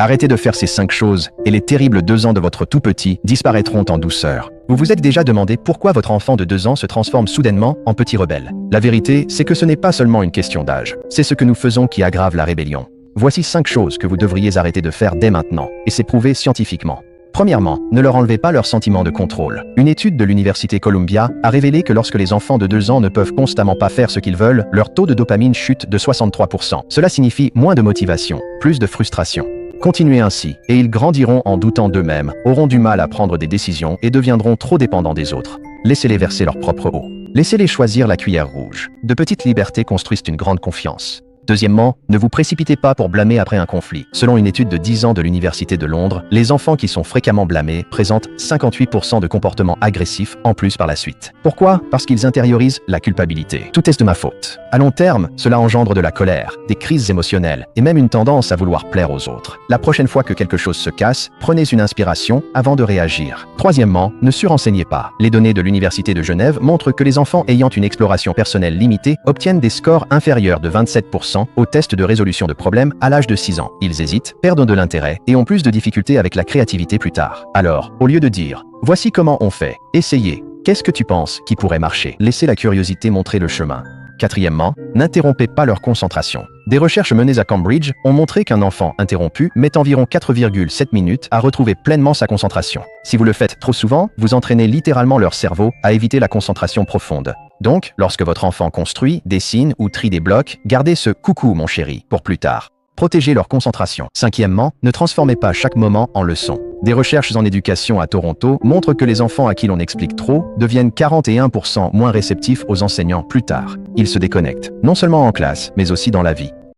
Arrêtez de faire ces 5 choses et les terribles 2 ans de votre tout petit disparaîtront en douceur. Vous vous êtes déjà demandé pourquoi votre enfant de 2 ans se transforme soudainement en petit rebelle. La vérité, c'est que ce n'est pas seulement une question d'âge. C'est ce que nous faisons qui aggrave la rébellion. Voici 5 choses que vous devriez arrêter de faire dès maintenant, et c'est prouvé scientifiquement. Premièrement, ne leur enlevez pas leur sentiment de contrôle. Une étude de l'Université Columbia a révélé que lorsque les enfants de 2 ans ne peuvent constamment pas faire ce qu'ils veulent, leur taux de dopamine chute de 63%. Cela signifie moins de motivation, plus de frustration. Continuez ainsi, et ils grandiront en doutant d'eux-mêmes, auront du mal à prendre des décisions et deviendront trop dépendants des autres. Laissez-les verser leur propre eau. Laissez-les choisir la cuillère rouge. De petites libertés construisent une grande confiance. Deuxièmement, ne vous précipitez pas pour blâmer après un conflit. Selon une étude de 10 ans de l'Université de Londres, les enfants qui sont fréquemment blâmés présentent 58% de comportements agressifs en plus par la suite. Pourquoi? Parce qu'ils intériorisent la culpabilité. Tout est de ma faute. À long terme, cela engendre de la colère, des crises émotionnelles et même une tendance à vouloir plaire aux autres. La prochaine fois que quelque chose se casse, prenez une inspiration avant de réagir. Troisièmement, ne surenseignez pas. Les données de l'Université de Genève montrent que les enfants ayant une exploration personnelle limitée obtiennent des scores inférieurs de 27% au test de résolution de problèmes à l'âge de 6 ans. Ils hésitent, perdent de l'intérêt et ont plus de difficultés avec la créativité plus tard. Alors, au lieu de dire « Voici comment on fait, essayez. Qu'est-ce que tu penses qui pourrait marcher ?» Laissez la curiosité montrer le chemin. Quatrièmement, n'interrompez pas leur concentration. Des recherches menées à Cambridge ont montré qu'un enfant interrompu met environ 4,7 minutes à retrouver pleinement sa concentration. Si vous le faites trop souvent, vous entraînez littéralement leur cerveau à éviter la concentration profonde. Donc, lorsque votre enfant construit, dessine ou trie des blocs, gardez ce « coucou mon chéri » pour plus tard. Protégez leur concentration. Cinquièmement, ne transformez pas chaque moment en leçon. Des recherches en éducation à Toronto montrent que les enfants à qui l'on explique trop deviennent 41% moins réceptifs aux enseignants plus tard. Ils se déconnectent, non seulement en classe, mais aussi dans la vie.